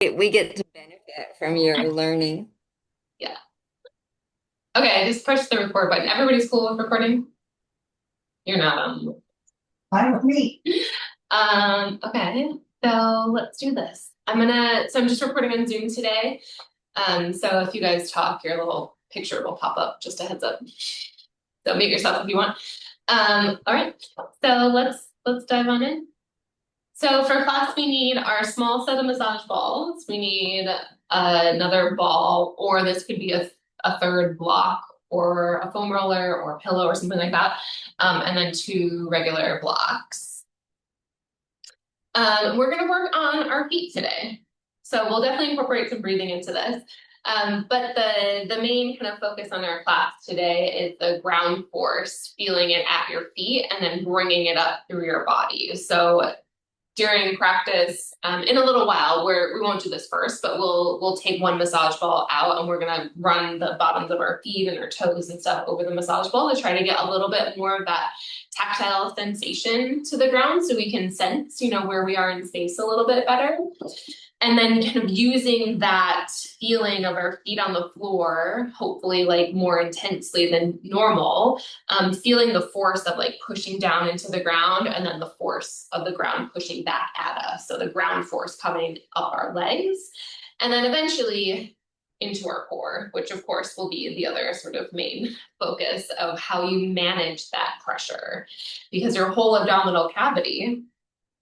We get to benefit from your learning. Yeah. Okay, I just pushed the record button. Everybody's cool with recording? You're not on. Fine with me. Okay, so let's do this. I'm just recording on Zoom today. So if you guys talk, your little picture will pop up, just a heads up. So mute yourself if you want. All right, so let's dive on in. So for class, we need our small set of massage balls. We need another ball, or this could be a third block, or a foam roller, or a pillow, or something like that. And then two regular blocks. We're going to work on our feet today. So we'll definitely incorporate some breathing into this. But the main kind of focus on our class today is the ground force, feeling it at your feet and then bringing it up through your body. So during practice, in a little while, we won't do this first, but we'll take one massage ball out and we're gonna run the bottoms of our feet and our toes and stuff over the massage ball to try to get a little bit more of that tactile sensation to the ground so we can sense, where we are in space a little bit better. And then kind of using that feeling of our feet on the floor, hopefully like more intensely than normal, feeling the force of like pushing down into the ground and then the force of the ground pushing back at us. So the ground force coming up our legs and then eventually into our core, which of course will be the other sort of main focus of how you manage that pressure because your whole abdominal cavity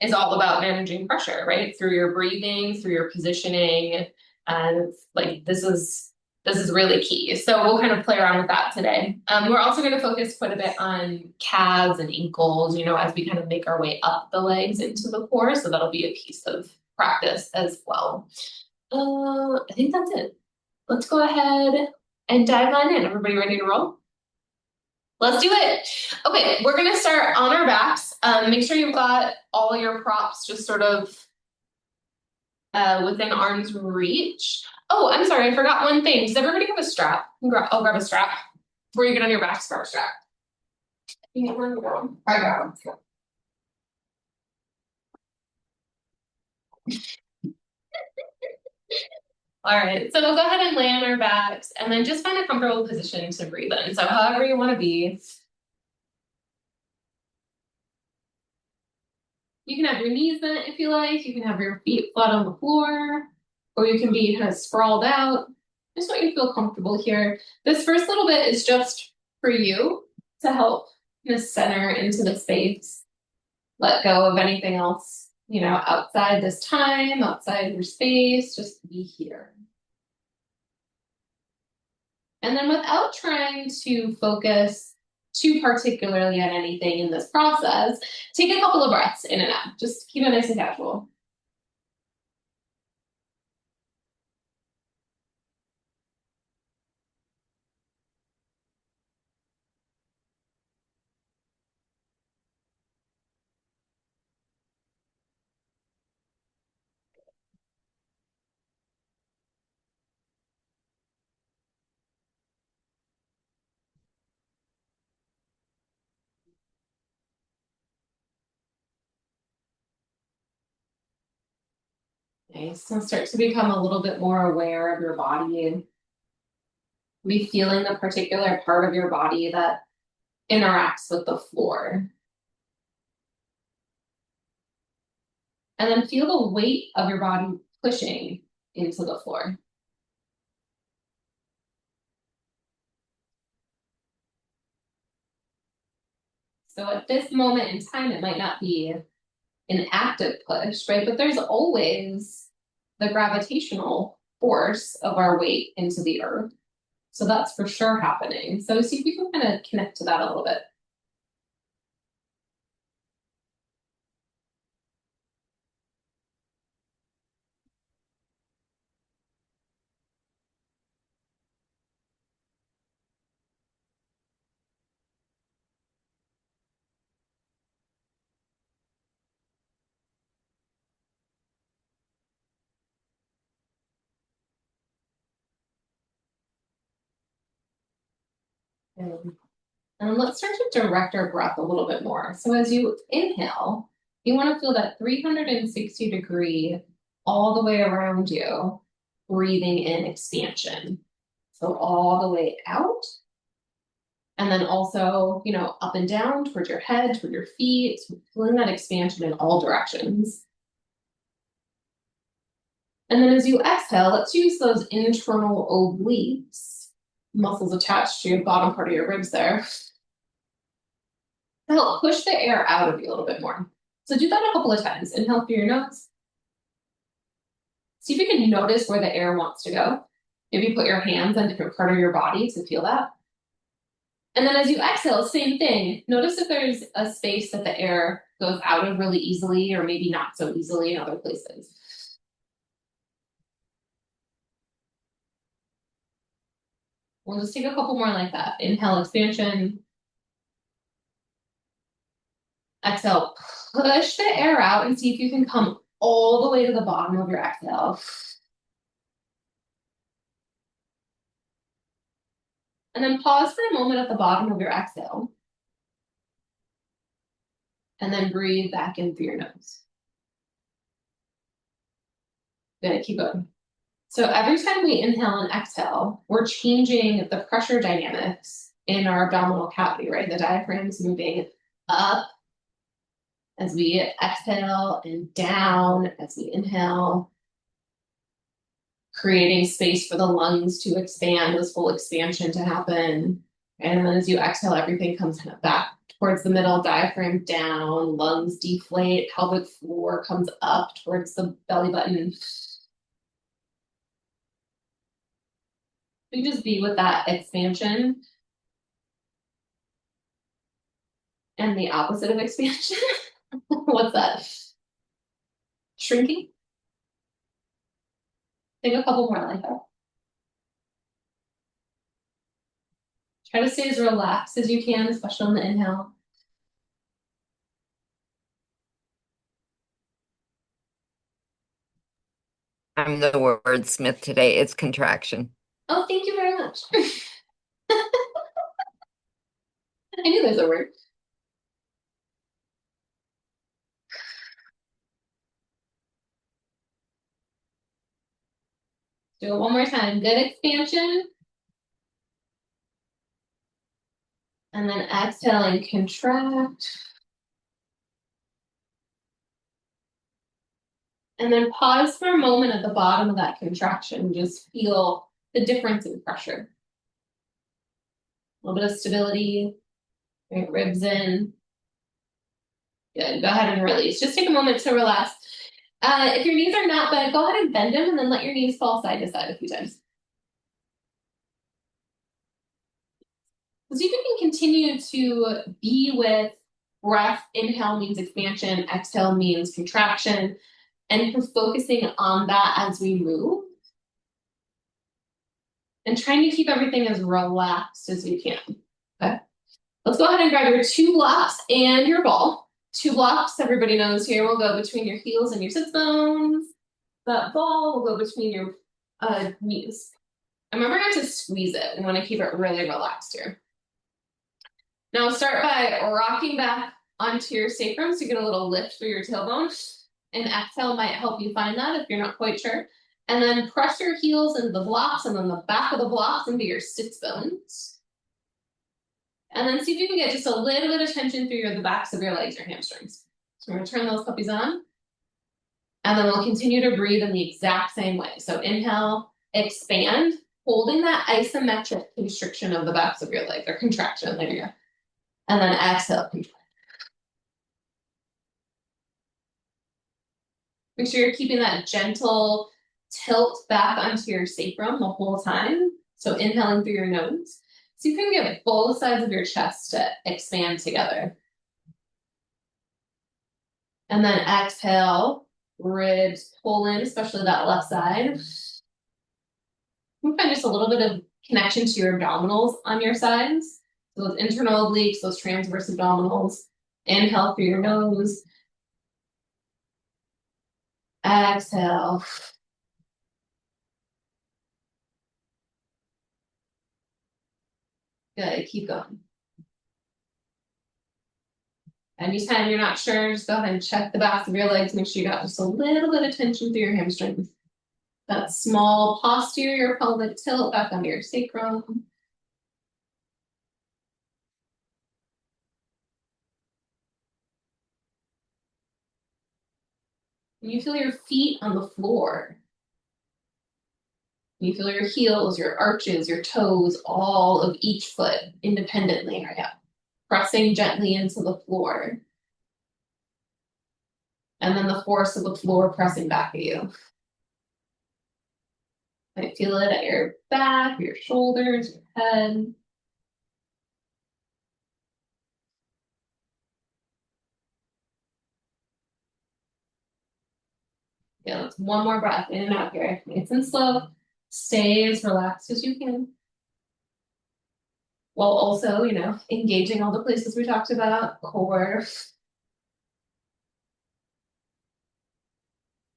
is all about managing pressure, right? Through your breathing, through your positioning, and like this is really key. So we'll kind of play around with that today. We're also going to focus quite a bit on calves and ankles, as we kind of make our way up the legs into the core. So that'll be a piece of practice as well. I think that's it. Let's go ahead and dive on in. Everybody ready to roll? Let's do it. Okay, we're gonna start on our backs. Make sure you've got all your props just sort of within arm's reach. Oh, I'm sorry, I forgot one thing. Does everybody have a strap? I'll grab a strap. Before you get on your back, grab a strap. You get one? I got one. All right, so we'll go ahead and lay on our backs and then just find a comfortable position to breathe in. So however you want to be. You can have your knees bent if you like. You can have your feet flat on the floor, or you can be kind of sprawled out. Just want you to feel comfortable here. This first little bit is just for you to help kind of center into the space. Let go of anything else, outside this time, outside your space, just be here. And then without trying to focus too particularly on anything in this process, take a couple of breaths in and out. Just keep it nice and casual. Nice. So start to become a little bit more aware of your body. Be feeling the particular part of your body that interacts with the floor. And then feel the weight of your body pushing into the floor. So at this moment in time, it might not be an active push, right? But there's always the gravitational force of our weight into the earth. So that's for sure happening. So see if you can kind of connect to that a little bit. And let's start to direct our breath a little bit more. So as you inhale, you want to feel that 360-degree all the way around you, breathing in expansion. So all the way out. And then also, up and down toward your head, toward your feet, feeling that expansion in all directions. And then as you exhale, let's use those internal obliques, muscles attached to your bottom part of your ribs there, to help push the air out of you a little bit more. So do that a couple of times. Inhale through your nose. See if you can notice where the air wants to go. Maybe put your hands on a different part of your body to feel that. And then as you exhale, same thing. Notice if there's a space that the air goes out of really easily or maybe not so easily in other places. We'll just take a couple more like that. Inhale, expansion. Exhale, push the air out and see if you can come all the way to the bottom of your exhale. And then pause for a moment at the bottom of your exhale. And then breathe back in through your nose. Good, keep going. So every time we inhale and exhale, we're changing the pressure dynamics in our abdominal cavity, right? The diaphragm's moving up as we exhale and down as we inhale, creating space for the lungs to expand, this full expansion to happen. And then as you exhale, everything comes kind of back towards the middle, diaphragm down, lungs deflate, pelvic floor comes up towards the belly button. You just be with that expansion and the opposite of expansion. What's that? Shrinking? Take a couple more like that. Try to stay as relaxed as you can, especially on the inhale. I'm the wordsmith today. It's contraction. Oh, thank you very much. I knew there's a word. Do it one more time. Good expansion. And then exhaling, contract. And then pause for a moment at the bottom of that contraction. Just feel the difference in pressure. A little bit of stability. Right, ribs in. Good. Go ahead and release. Just take a moment to relax. If your knees are not bent, go ahead and bend them and then let your knees fall side to side a few times. So you can continue to be with breath. Inhale means expansion, exhale means contraction, and focusing on that as we move. And trying to keep everything as relaxed as you can. Okay. Let's go ahead and grab your 2 blocks and your ball. 2 blocks, everybody knows here, will go between your heels and your sits bones. That ball will go between your knees. And remember not to squeeze it. We want to keep it really relaxed here. Now start by rocking back onto your sacrum so you get a little lift through your tailbone. And exhale might help you find that if you're not quite sure. And then press your heels into the blocks and then the back of the blocks into your sits bones. And then see if you can get just a little bit of tension through the backs of your legs or hamstrings. So we're going to turn those puppies on. And then we'll continue to breathe in the exact same way. So inhale, expand, holding that isometric constriction of the backs of your legs, or contraction, there you go. And then exhale, contract. Make sure you're keeping that gentle tilt back onto your sacrum the whole time. So inhaling through your nose. So you can get both sides of your chest to expand together. And then exhale, ribs pull in, especially that left side. You can find just a little bit of connection to your abdominals on your sides. So those internal obliques, those transverse abdominals. Inhale through your nose. Exhale. Good, keep going. Anytime you're not sure, just go ahead and check the backs of your legs. Make sure you got just a little bit of tension through your hamstrings. That small posterior pelvic tilt back under your sacrum. And you feel your feet on the floor. You feel your heels, your arches, your toes, all of each foot independently, right? Pressing gently into the floor. And then the force of the floor pressing back at you. You might feel it at your back, your shoulders, your head. Yeah, let's one more breath in and out here. Nice and slow. Stay as relaxed as you can. While also, engaging all the places we talked about, core,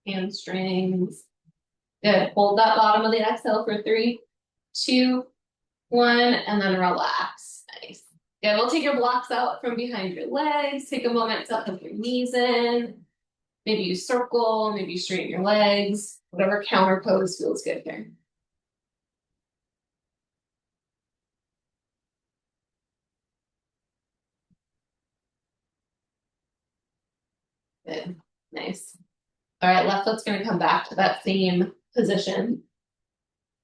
hamstrings. Good. Hold that bottom of the exhale for 3, 2, 1, and then relax. Nice. Good. We'll take your blocks out from behind your legs. Take a moment to tuck your knees in. Maybe you circle, maybe you straighten your legs. Whatever counter pose feels good here. Good. Nice. All right, left foot's going to come back to that same position.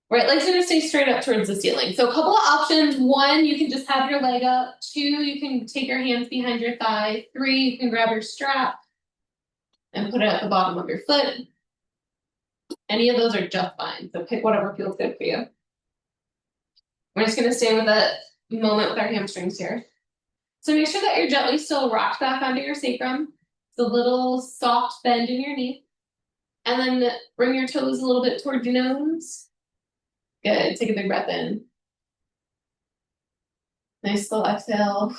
Right leg's going to stay straight up towards the ceiling. So a couple of options. 1, you can just have your leg up. 2, you can take your hands behind your thigh. 3, you can grab your strap and put it at the bottom of your foot. Any of those are just fine. So pick whatever feels good for you. We're just going to stay with a moment with our hamstrings here. So make sure that you're gently still rocked back onto your sacrum. It's a little soft bend in your knee. And then bring your toes a little bit toward your nose. Good. Take a big breath in. Nice slow exhale.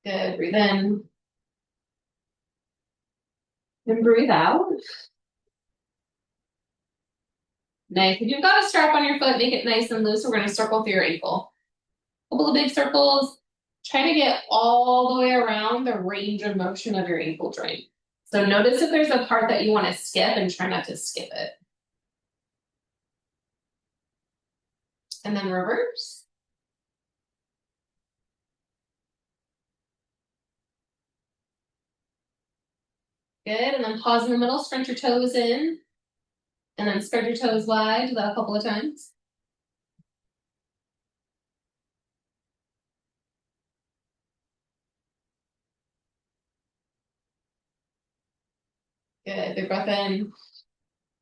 Good. Breathe in. And breathe out. Nice. If you've got a strap on your foot, make it nice and loose. We're going to circle through your ankle. A couple of big circles. Try to get all the way around the range of motion of your ankle joint. So notice if there's a part that you want to skip and try not to skip it. And then reverse. Good. And then pause in the middle, scrunch your toes in. And then spread your toes wide. Do that a couple of times. Good. Big breath in.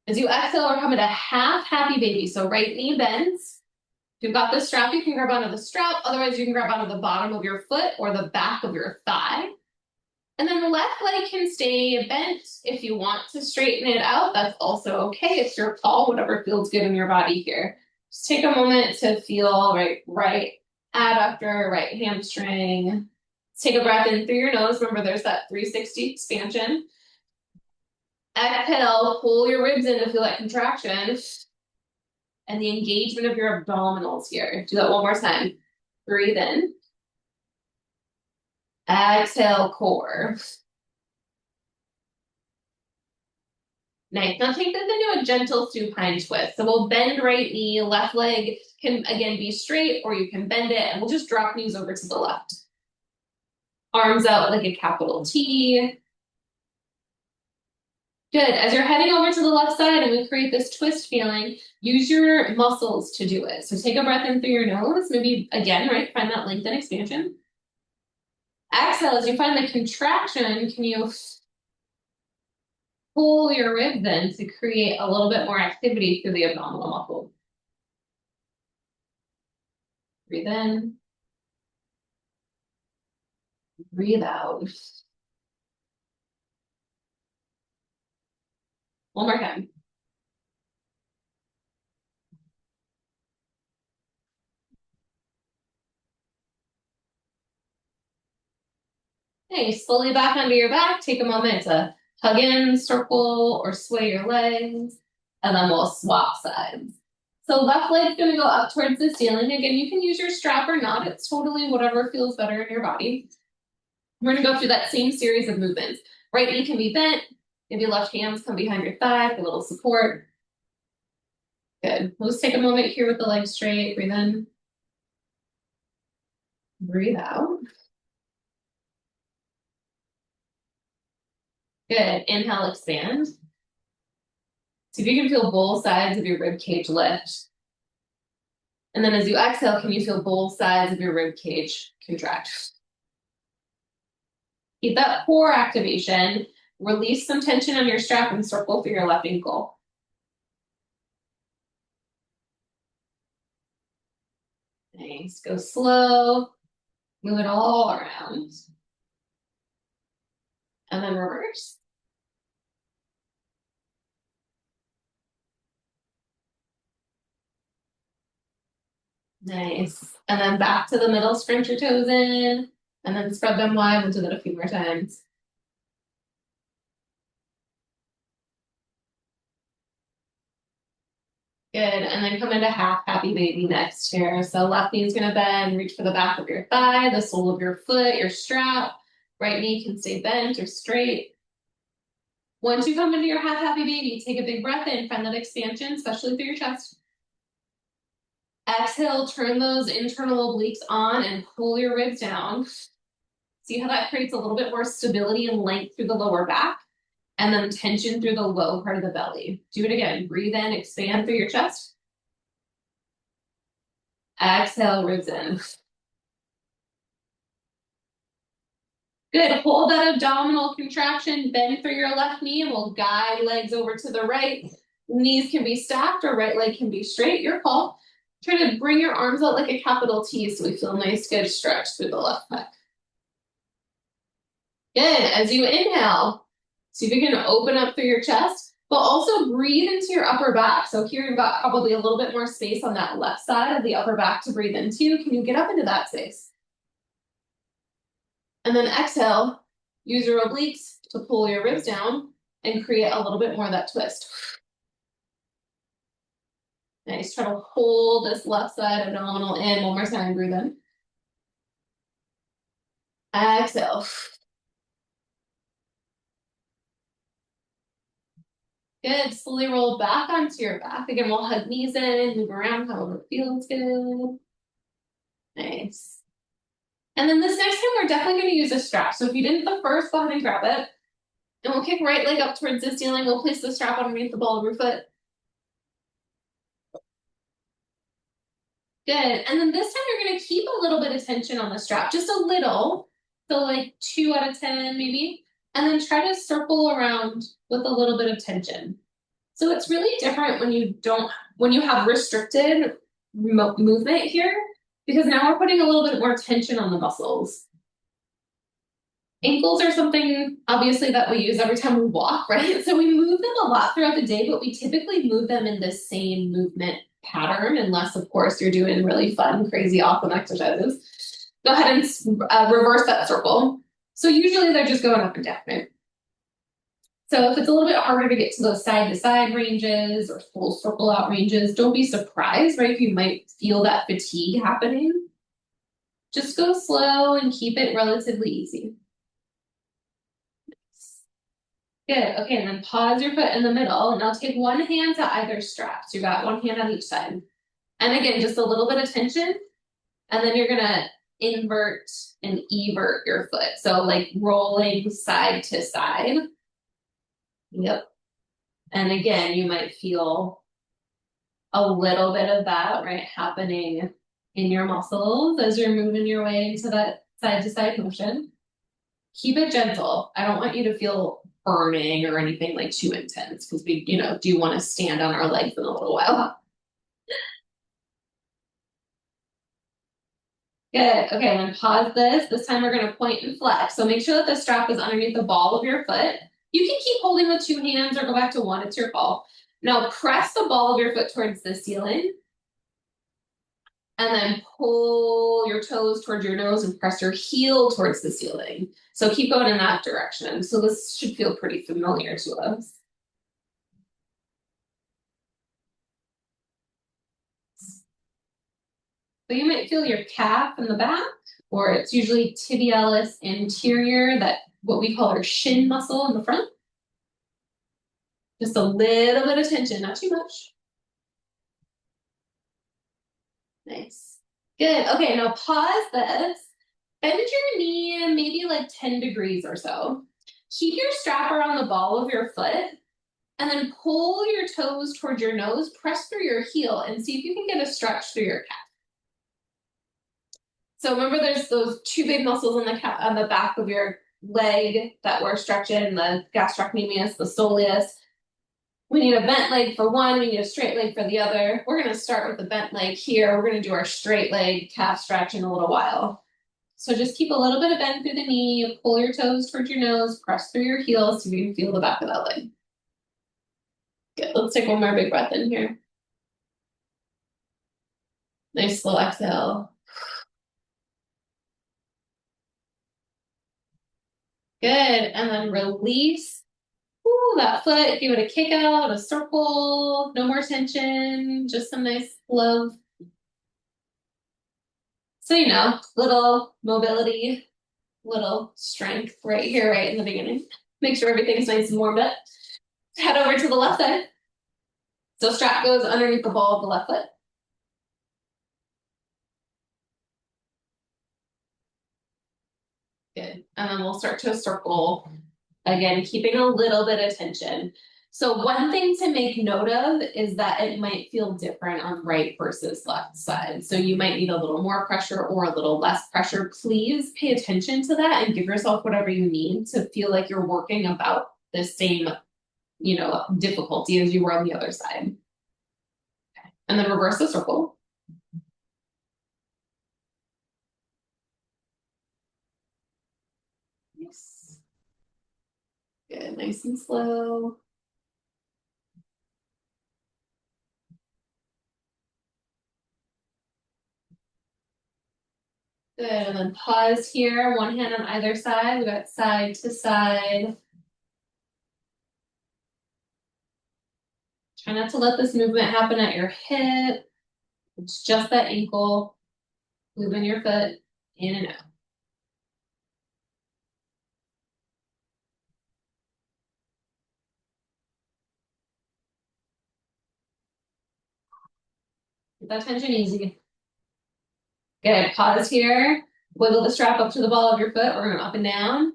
As you exhale, we're coming to half happy baby. So right knee bends. If you've got the strap, you can grab onto the strap. Otherwise, you can grab onto the bottom of your foot or the back of your thigh. And then the left leg can stay bent. If you want to straighten it out, that's also okay. It's your call, whatever feels good in your body here. Just take a moment to feel right adductor, right hamstring. Take a breath in through your nose. Remember, there's that 360 expansion. Exhale, pull your ribs in to feel that contraction. And the engagement of your abdominals here. Do that one more time. Breathe in. Exhale, core. Nice. Now take this into a gentle supine twist. So we'll bend right knee, left leg can again be straight, or you can bend it, and we'll just drop knees over to the left. Arms out like a capital T. Good. As you're heading over to the left side and we create this twist feeling, use your muscles to do it. So take a breath in through your nose, maybe again, right? Find that length and expansion. Exhale, as you find the contraction, can you pull your ribs in to create a little bit more activity through the abdominal muscle? Breathe in. Breathe out. One more time. Okay, slowly back onto your back. Take a moment to hug in, circle, or sway your legs. And then we'll swap sides. So left leg's gonna go up towards the ceiling. Again, you can use your strap or not. It's totally whatever feels better in your body. We're gonna go through that same series of movements. Right knee can be bent. Maybe left hands come behind your thigh for a little support. Good. We'll just take a moment here with the legs straight. Breathe in. Breathe out. Good. Inhale, expand. See if you can feel both sides of your rib cage lift. And then as you exhale, can you feel both sides of your rib cage contract? Keep that core activation. Release some tension on your strap and circle through your left ankle. Nice. Go slow. Move it all around. And then reverse. Nice. And then back to the middle, sprint your toes in, and then spread them wide. We'll do that a few more times. Good. And then come into half happy baby next here. So left knee is going to bend, reach for the back of your thigh, the sole of your foot, your strap. Right knee can stay bent or straight. Once you come into your half happy baby, take a big breath in, find that expansion, especially through your chest. Exhale, turn those internal obliques on and pull your ribs down. See how that creates a little bit more stability and length through the lower back, and then tension through the low part of the belly. Do it again. Breathe in, expand through your chest. Exhale, ribs in. Good. Hold that abdominal contraction, bend through your left knee, and we'll guide legs over to the right. Knees can be stacked or right leg can be straight, your call. Try to bring your arms out like a capital T so we feel a nice, good stretch through the left pec. Good. As you inhale, see if you can open up through your chest, but also breathe into your upper back. So here you've got probably a little bit more space on that left side of the upper back to breathe into. Can you get up into that space? And then exhale, use your obliques to pull your ribs down and create a little bit more of that twist. Nice. Try to hold this left side abdominal in. One more time. Breathe in. Exhale. Good. Slowly roll back onto your back. Again, we'll hug knees in, move around however it feels good. Nice. And then this next time, we're definitely going to use a strap. So if you didn't the first, go ahead and grab it. And we'll kick right leg up towards the ceiling. We'll place the strap underneath the ball of your foot. Good. And then this time, you're going to keep a little bit of tension on the strap, just a little. So like 2 out of 10, maybe. And then try to circle around with a little bit of tension. So it's really different when you have restricted movement here, because now we're putting a little bit more tension on the muscles. Ankles are something, obviously, that we use every time we walk, right? So we move them a lot throughout the day, but we typically move them in the same movement pattern, unless, of course, you're doing really fun, crazy, awesome exercises. Go ahead and reverse that circle. So usually they're just going up and down, right? So if it's a little bit harder to get to those side-to-side ranges or full circle out ranges, don't be surprised, right? If you might feel that fatigue happening. Just go slow and keep it relatively easy. Good. Okay, and then pause your foot in the middle, and now take one hand to either strap. So you got one hand on each side. And again, just a little bit of tension, and then you're gonna invert and evert your foot. So like rolling side to side. Yep. And again, you might feel a little bit of that, right, happening in your muscles as you're moving your way into that side to side motion. Keep it gentle. I don't want you to feel burning or anything like too intense, because we, do want to stand on our legs in a little while. Good. Okay, and then pause this. This time we're going to point and flex. So make sure that the strap is underneath the ball of your foot. You can keep holding with 2 hands or go back to 1. It's your call. Now press the ball of your foot towards the ceiling. And then pull your toes towards your nose and press your heel towards the ceiling. So keep going in that direction. So this should feel pretty familiar to us. So you might feel your calf in the back, or it's usually tibialis anterior, that what we call our shin muscle in the front. Just a little bit of tension, not too much. Nice. Good. Okay, now pause this. Bend your knee maybe like 10 degrees or so. Keep your strap around the ball of your foot and then pull your toes towards your nose, press through your heel, and see if you can get a stretch through your calf. So remember there's those two big muscles on the back of your leg that we're stretching, the gastrocnemius, the soleus. We need a bent leg for one, we need a straight leg for the other. We're going to start with the bent leg here. We're going to do our straight leg calf stretch in a little while. So just keep a little bit of bend through the knee, pull your toes towards your nose, press through your heels so you can feel the back of that leg. Good. Let's take one more big breath in here. Nice slow exhale. Good. And then release. Ooh, that foot. Give it a kick out, a circle. No more tension. Just some nice love. So, little mobility, little strength right here, right in the beginning. Make sure everything's nice and warmed up. Head over to the left side. So strap goes underneath the ball of the left foot. Good. And then we'll start to circle. Again, keeping a little bit of tension. So one thing to make note of is that it might feel different on right versus left side. So you might need a little more pressure or a little less pressure. Please pay attention to that and give yourself whatever you need to feel like you're working about the same, difficulty as you were on the other side. Okay. And then reverse the circle. Yes. Good, nice and slow. Good, and then pause here, one hand on either side. We got side to side. Try not to let this movement happen at your hip. It's just that ankle. Moving your foot in and out. Get that tension easy. Good, pause here. Wiggle the strap up to the ball of your foot. We're going up and down.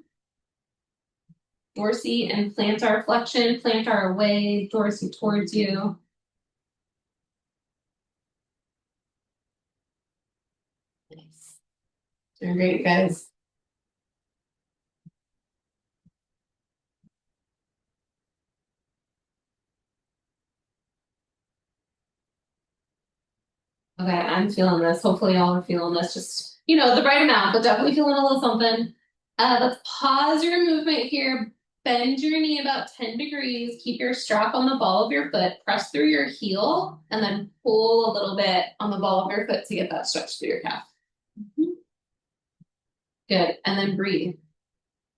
Dorsey and plantar flexion. Plantar away, dorsey towards you. Nice. Doing great, guys. Okay, I'm feeling this. Hopefully y'all are feeling this. Just, the right amount, but definitely feeling a little something. Let's pause your movement here. Bend your knee about 10 degrees. Keep your strap on the ball of your foot. Press through your heel and then pull a little bit on the ball of your foot to get that stretch through your calf. Good. And then breathe.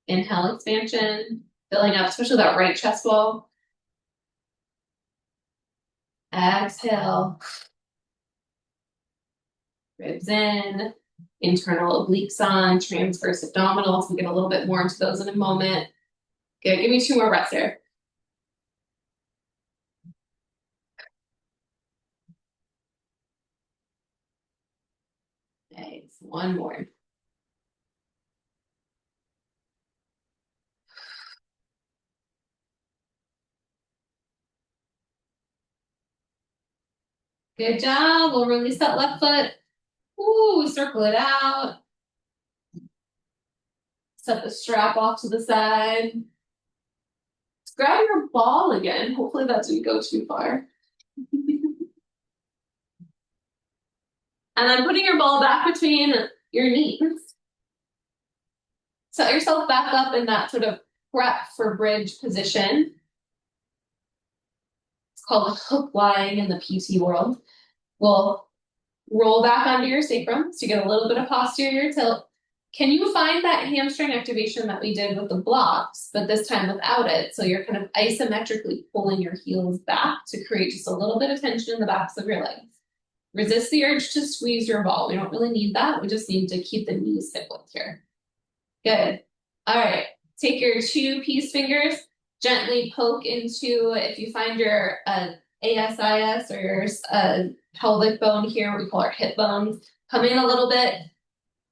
Inhale, expansion, filling up, especially that right chest wall. Exhale. Ribs in, internal obliques on, transverse abdominals. We'll get a little bit more into those in a moment. Good, give me 2 more breaths here. Nice, 1 more. Good job, we'll release that left foot. Ooh, circle it out. Set the strap off to the side. Grab your ball again. Hopefully that didn't go too far. And then putting your ball back between your knees. Set yourself back up in that sort of prep for bridge position. It's called a hook lying in the PT world. We'll roll back onto your sacrum so you get a little bit of posterior tilt. Can you find that hamstring activation that we did with the blocks, but this time without it? So you're kind of isometrically pulling your heels back to create just a little bit of tension in the backs of your legs. Resist the urge to squeeze your ball. We don't really need that. We just need to keep the knees hip width here. Good. All right. Take your two peace fingers, gently poke into, if you find your ASIS or your pelvic bone here, what we call our hip bones, come in a little bit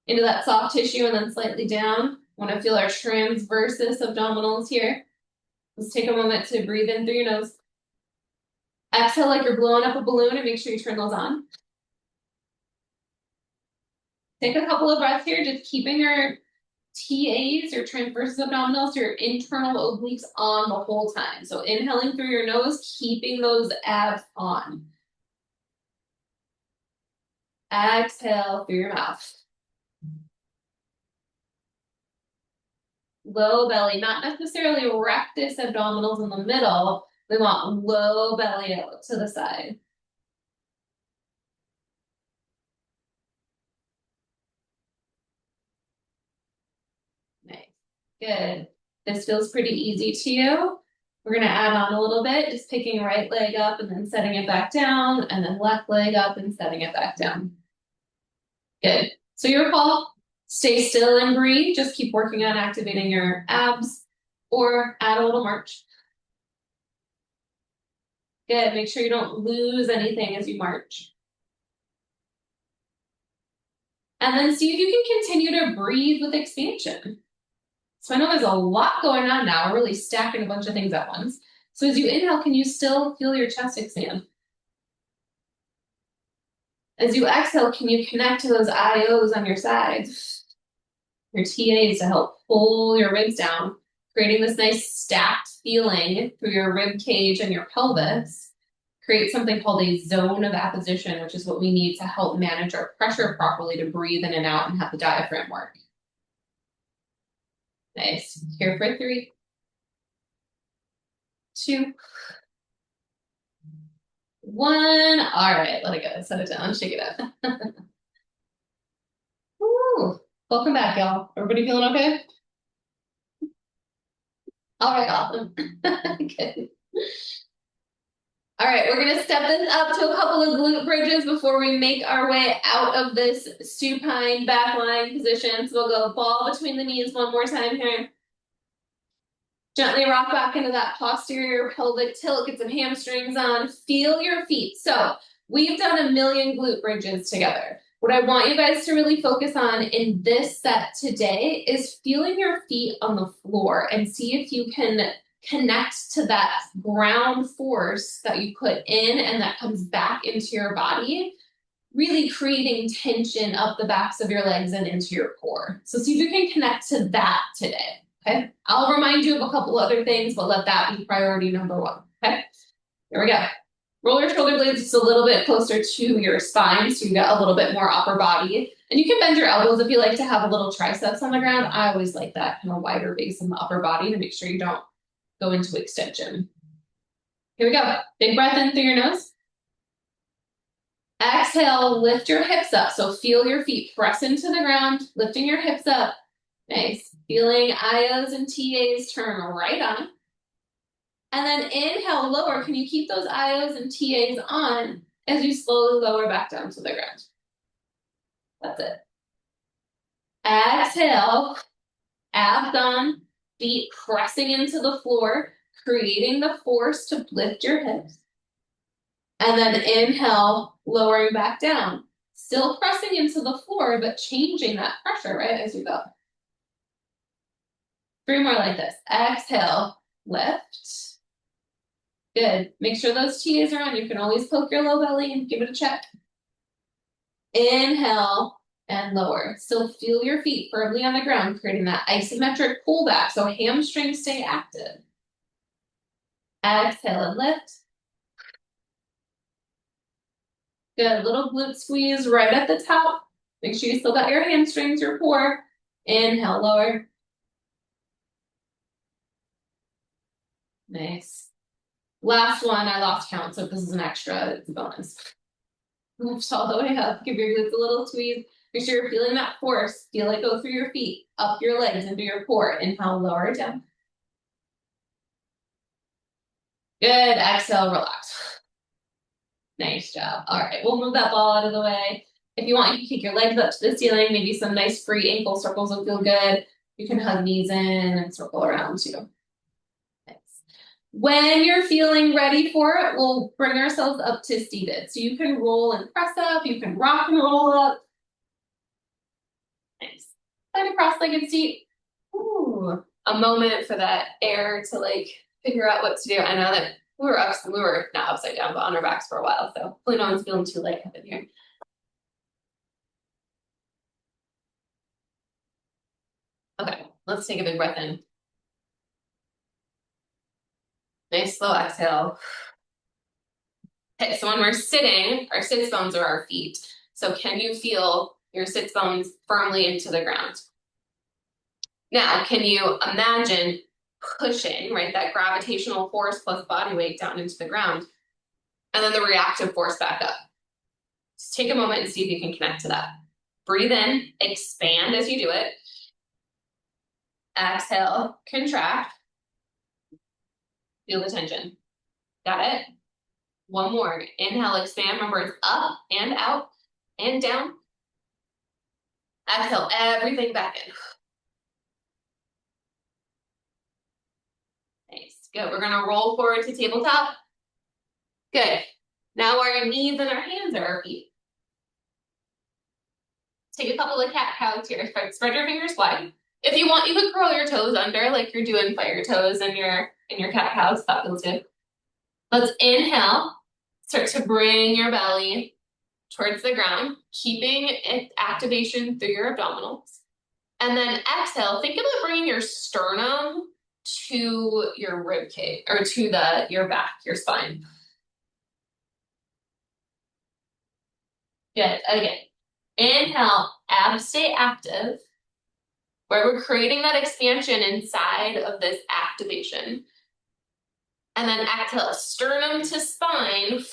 into that soft tissue and then slightly down. Want to feel our transversus abdominals here. Let's take a moment to breathe in through your nose. Exhale like you're blowing up a balloon and make sure you turn those on. Take a couple of breaths here, just keeping your TAs, your transversus abdominals, your internal obliques on the whole time. So inhaling through your nose, keeping those abs on. Exhale through your mouth. Low belly, not necessarily rectus abdominals in the middle. We want low belly out to the side. Nice. Good. This feels pretty easy to you. We're going to add on a little bit, just picking right leg up and then setting it back down, and then left leg up and setting it back down. Good. So your call, stay still and breathe. Just keep working on activating your abs or add a little march. Good. Make sure you don't lose anything as you march. And then see if you can continue to breathe with expansion. So I know there's a lot going on now. We're really stacking a bunch of things at once. So as you inhale, can you still feel your chest expand? As you exhale, can you connect to those IOs on your sides, your TAs to help pull your ribs down, creating this nice stacked feeling through your rib cage and your pelvis. Create something called a zone of apposition, which is what we need to help manage our pressure properly to breathe in and out and have the diaphragm work. Nice. Here for 3, 2, 1. All right, let it go. Set it down. Shake it up. Woo. Welcome back, y'all. Everybody feeling okay? All right, awesome. Good. All right, we're going to step this up to a couple of glute bridges before we make our way out of this supine back lying position. So we'll go ball between the knees one more time here. Gently rock back into that posterior pelvic tilt, get some hamstrings on, feel your feet. So we've done a million glute bridges together. What I want you guys to really focus on in this set today is feeling your feet on the floor and see if you can connect to that ground force that you put in and that comes back into your body, really creating tension up the backs of your legs and into your core. So see if you can connect to that today. Okay, I'll remind you of a couple other things, but let that be priority number 1. Okay, here we go. Roll your shoulder blades just a little bit closer to your spine so you get a little bit more upper body. And you can bend your elbows if you like to have a little triceps on the ground. I always like that kind of wider base in the upper body to make sure you don't go into extension. Here we go. Big breath in through your nose. Exhale, lift your hips up. So feel your feet press into the ground, lifting your hips up. Nice. Feeling IOs and TAs turn right on. And then inhale, lower. Can you keep those IOs and TAs on as you slowly lower back down to the ground? That's it. Exhale, abs on, feet pressing into the floor, creating the force to lift your hips. And then inhale, lowering back down. Still pressing into the floor, but changing that pressure, right, as you go. 3 more like this. Exhale, lift. Good. Make sure those TAs are on. You can always poke your low belly and give it a check. Inhale and lower. Still feel your feet firmly on the ground, creating that isometric pullback so hamstrings stay active. Exhale and lift. Good. Little glute squeeze right at the top. Make sure you still got your hamstrings, your core. Inhale, lower. Nice. Last one, I lost count, so if this is an extra, it's a bonus. Lift all the way up. Give your glutes a little squeeze. Make sure you're feeling that force. Feel it go through your feet, up your legs, into your core. Inhale, lower it down. Good. Exhale, relax. Nice job. All right, we'll move that ball out of the way. If you want, you can kick your legs up to the ceiling. Maybe some nice free ankle circles will feel good. You can hug knees in and circle around too. Nice. When you're feeling ready for it, we'll bring ourselves up to seated. So you can roll and press up. You can rock and roll up. Nice. Find a cross-legged seat. Ooh, a moment for that air to like figure out what to do. I know that we were not upside down, but on our backs for a while. So hopefully no one's feeling too lightheaded here. Okay, let's take a big breath in. Nice slow exhale. Okay, so when we're sitting, our sits bones are our feet. So can you feel your sits bones firmly into the ground? Now, can you imagine pushing, right, that gravitational force plus body weight down into the ground, and then the reactive force back up? Just take a moment and see if you can connect to that. Breathe in, expand as you do it. Exhale, contract. Feel the tension. Got it? One more. Inhale, expand. Remember, it's up and out and down. Exhale, everything back in. Nice. Good. We're going to roll forward to tabletop. Good. Now our knees and our hands are our feet. Take a couple of cat-cows here. Spread your fingers wide. If you want, you could curl your toes under like you're doing fire toes in your cat-cows. That feels good. Let's inhale. Start to bring your belly towards the ground, keeping activation through your abdominals. And then exhale, think about bringing your sternum to your rib cage, or to your back, your spine. Good, again. Inhale, abs stay active, where we're creating that expansion inside of this activation. And then exhale, sternum to spine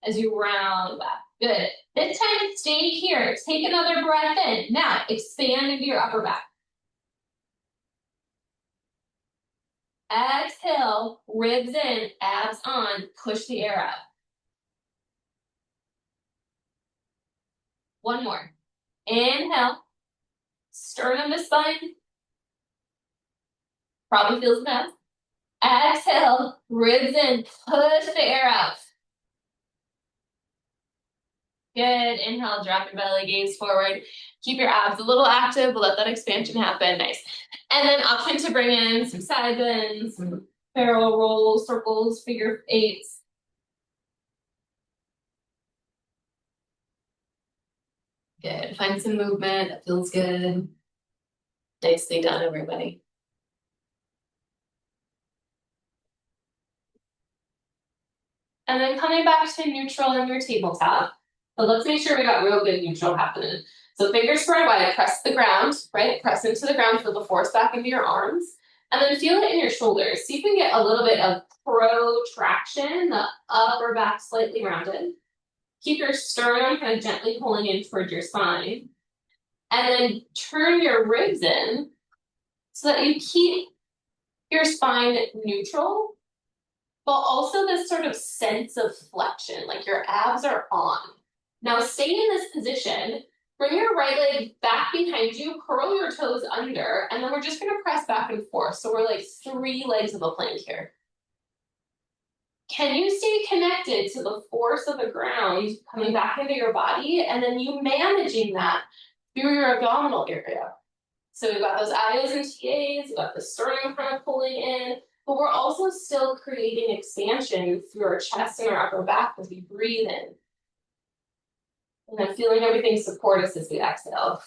as you round back. Good. This time, stay here. Take another breath in. Now, expand into your upper back. Exhale, ribs in, abs on, push the air out. One more. Inhale, sternum to spine. Probably feels nice. Exhale, ribs in, push the air out. Good. Inhale, drop your belly, gaze forward. Keep your abs a little active, but let that expansion happen. Nice. And then option to bring in some side bends, some parallel rolls, circles, figure eights. Good. Find some movement. That feels good. Nicely done, everybody. And then coming back to neutral in your tabletop. So let's make sure we got real good neutral happening. So fingers spread wide, press the ground, right? Press into the ground, feel the force back into your arms. And then feel it in your shoulders. See if you can get a little bit of protraction, the upper back slightly rounded. Keep your sternum kind of gently pulling in towards your spine. And then turn your ribs in so that you keep your spine neutral, but also this sort of sense of flexion, like your abs are on. Now stay in this position, bring your right leg back behind you, curl your toes under, and then we're just gonna press back and forth. So we're like 3 legs of a plank here. Can you stay connected to the force of the ground coming back into your body, and then you managing that through your abdominal area? So we've got those IOs and TAs, we've got the sternum kind of pulling in, but we're also still creating expansion through our chest and our upper back as we breathe in. And then feeling everything support us as we exhale.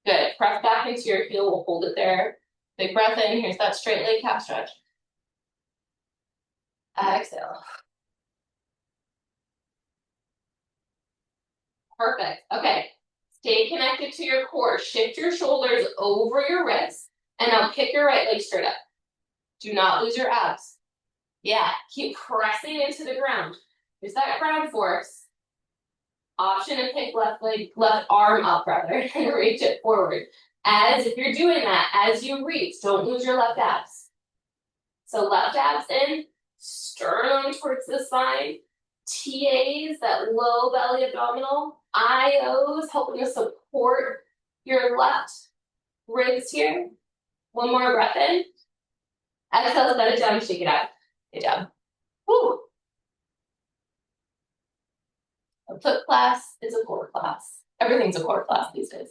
Good. Press back into your heel. We'll hold it there. Big breath in. Here's that straight leg calf stretch. Exhale. Perfect. Okay. Stay connected to your core. Shift your shoulders over your wrists. And now kick your right leg straight up. Do not lose your abs. Yeah. Keep pressing into the ground. There's that ground force. Option to pick left arm up rather, and reach it forward. As if you're doing that, as you reach, don't lose your left abs. So left abs in, sternum towards the spine, TAs, that low belly abdominal. IOs, helping to support your left ribs here. One more breath in. Exhale, set it down, shake it out. Good job. Woo. A foot class is a core class. Everything's a core class these days.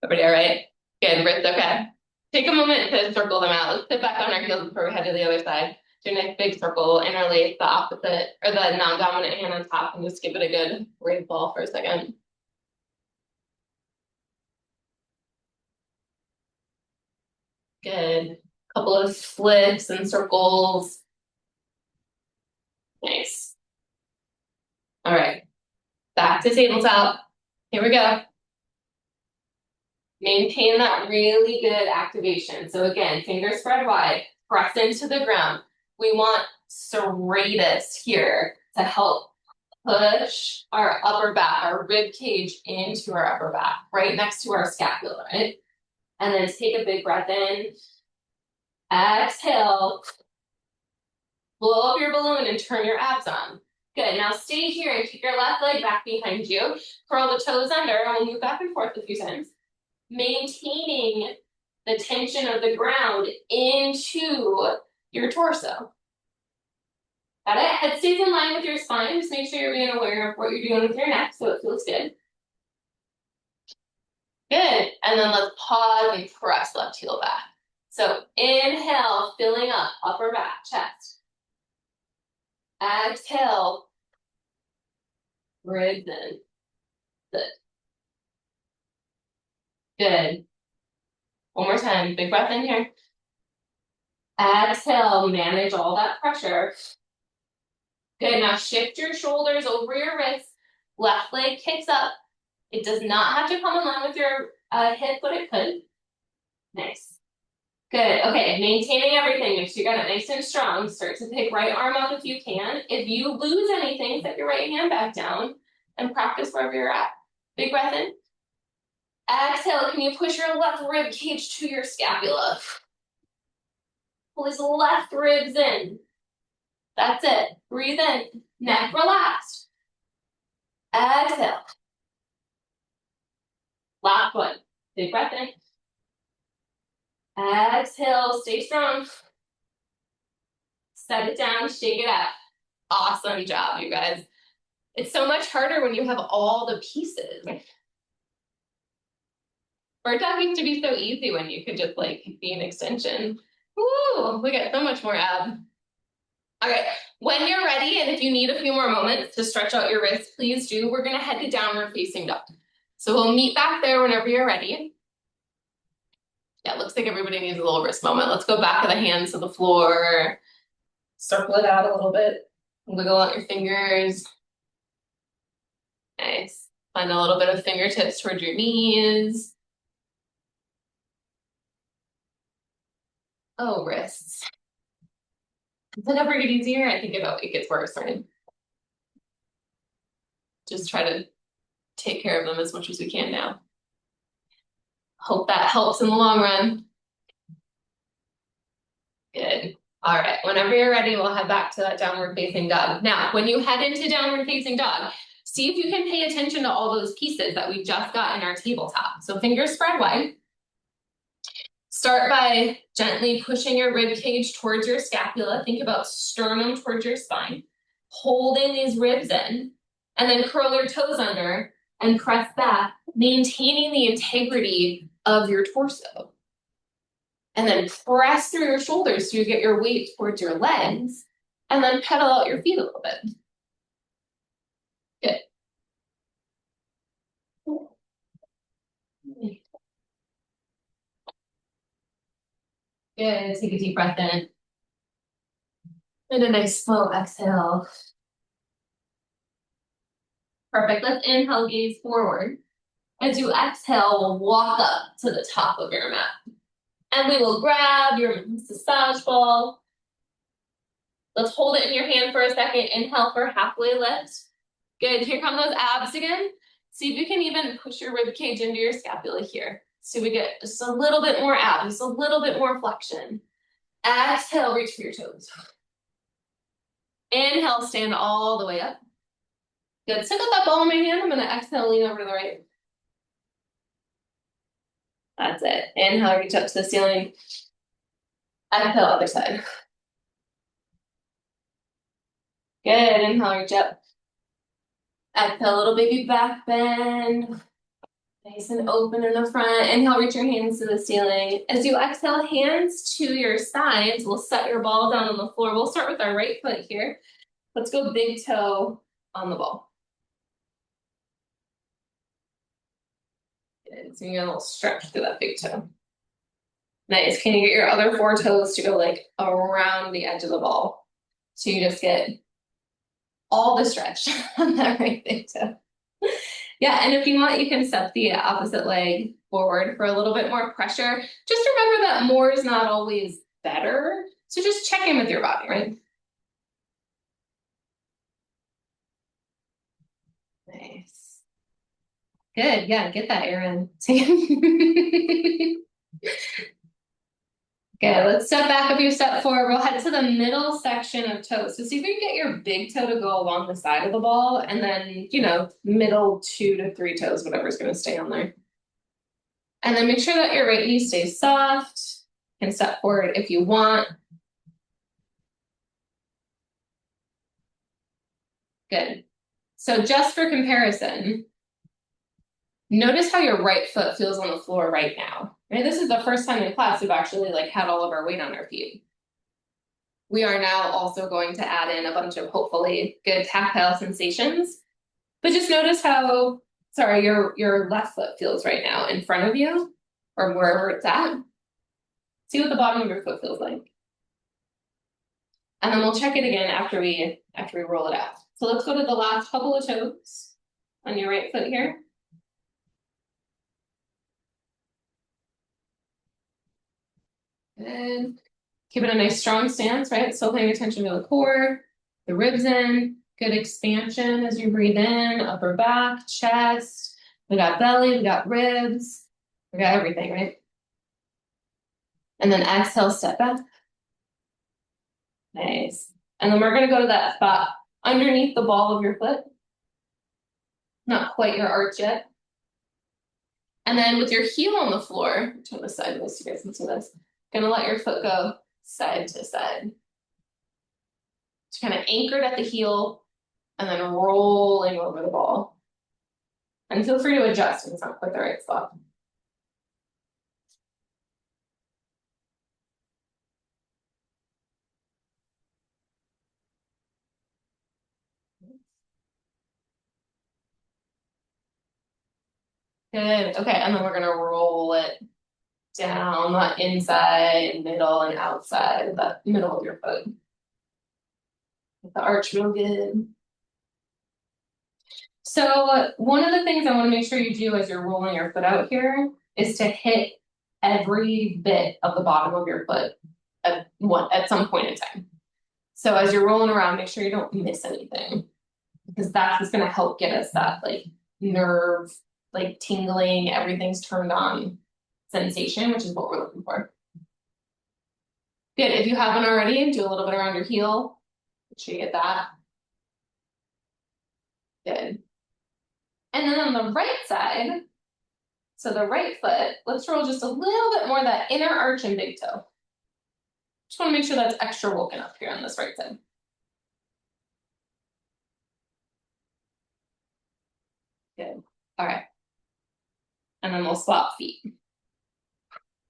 Everybody all right? Good, wrists okay. Take a moment to circle them out. Let's sit back on our heels before we head to the other side. Do a nice big circle, interlace the opposite or the non-dominant hand on top and just give it a good wave ball for a second. Good. Couple of flips and circles. Nice. All right. Back to tabletop. Here we go. Maintain that really good activation. So again, fingers spread wide, press into the ground. We want serratus here to help push our upper back, our rib cage into our upper back, right next to our scapula, right? And then take a big breath in. Exhale. Blow up your balloon and turn your abs on. Good. Now stay here and keep your left leg back behind you. Curl the toes under and we'll move back and forth a few times. Maintaining the tension of the ground into your torso. Got it? Head stays in line with your spine. Just make sure you're being aware of what you're doing with your neck so it feels good. Good. And then let's pause and press left heel back. So inhale, filling up upper back, chest. Exhale, ribs in. Good. Good. One more time. Big breath in here. Exhale, manage all that pressure. Good. Now shift your shoulders over your wrists. Left leg kicks up. It does not have to come in line with your hip, but it could. Nice. Good. Okay. Maintaining everything. Make sure you got it nice and strong. Start to pick right arm up if you can. If you lose anything, set your right hand back down and practice wherever you're at. Big breath in. Exhale, can you push your left rib cage to your scapula? Pull these left ribs in. That's it. Breathe in. Neck relaxed. Exhale. Last one. Big breath in. Exhale, stay strong. Set it down, shake it out. Awesome job, you guys. It's so much harder when you have all the pieces. Bird dog used to be so easy when you could just like be an extension. Woo, we got so much more ab. All right, when you're ready, and if you need a few more moments to stretch out your wrists, please do. We're gonna head to downward facing dog. So we'll meet back there whenever you're ready. Yeah, it looks like everybody needs a little wrist moment. Let's go back of the hands to the floor. Circle it out a little bit. Wiggle out your fingers. Nice. Find a little bit of fingertips towards your knees. Oh, wrists. Does it ever get easier? I think it gets worse, right? Just try to take care of them as much as we can now. Hope that helps in the long run. Good. All right, whenever you're ready, we'll head back to that downward facing dog. Now, when you head into downward facing dog, see if you can pay attention to all those pieces that we just got in our tabletop. So fingers spread wide. Start by gently pushing your rib cage towards your scapula. Think about sternum towards your spine. Holding these ribs in, and then curl your toes under and press back, maintaining the integrity of your torso. And then press through your shoulders so you get your weight towards your legs, and then pedal out your feet a little bit. Good. Good. Take a deep breath in. And a nice slow exhale. Perfect. Let's inhale, gaze forward. As you exhale, we'll walk up to the top of your mat. And we will grab your massage ball. Let's hold it in your hand for a second. Inhale for halfway lift. Good. Here come those abs again. See if you can even push your rib cage into your scapula here. So we get just a little bit more abs, just a little bit more flexion. Exhale, reach for your toes. Inhale, stand all the way up. Good. Stick out that ball in my hand. I'm going to exhale, lean over to the right. That's it. Inhale, reach up to the ceiling. Exhale, other side. Good. Inhale, reach up. Exhale, little baby back bend. Nice and open in the front. Inhale, reach your hands to the ceiling. As you exhale, hands to your sides. We'll set your ball down on the floor. We'll start with our right foot here. Let's go big toe on the ball. Good. So you get a little stretch through that big toe. Nice. Can you get your other four toes to go like around the edge of the ball? So you just get all the stretch on that right big toe. Yeah, and if you want, you can step the opposite leg forward for a little bit more pressure. Just remember that more is not always better. So just check in with your body, right? Nice. Good, yeah, get that air in. Good, let's step back a few steps forward. We'll head to the middle section of toes. So see if you can get your big toe to go along the side of the ball, and then, middle 2 to 3 toes, whatever's going to stay on there. And then make sure that your right knee stays soft. You can step forward if you want. Good. So just for comparison, notice how your right foot feels on the floor right now. Right? This is the first time in class we've actually had all of our weight on our feet. We are now also going to add in a bunch of hopefully good tactile sensations. But just notice how, your left foot feels right now in front of you or wherever it's at. See what the bottom of your foot feels like. And then we'll check it again after we roll it out. So let's go to the last couple of toes on your right foot here. Good. Keep it a nice strong stance, right? Still paying attention to the core, the ribs in, good expansion as you breathe in, upper back, chest. We got belly, we got ribs, we got everything, right? And then exhale, step back. Nice. And then we're gonna go to that spot underneath the ball of your foot. Not quite your arch yet. And then with your heel on the floor, turn this sideways so you guys can see this. Gonna let your foot go side to side. It's kind of anchored at the heel and then rolling over the ball. And feel free to adjust if it's not quite the right spot. Good. Okay, and then we're gonna roll it down the inside, middle, and outside, the middle of your foot. Get the arch real good. So one of the things I want to make sure you do as you're rolling your foot out here is to hit every bit of the bottom of your foot at some point in time. So as you're rolling around, make sure you don't miss anything, because that's what's going to help get us that nerve, tingling, everything's turned on sensation, which is what we're looking for. Good. If you haven't already, do a little bit around your heel. Make sure you get that. Good. And then on the right side, so the right foot, let's roll just a little bit more of that inner arch and big toe. Just want to make sure that's extra woken up here on this right side. Good. All right. And then we'll swap feet.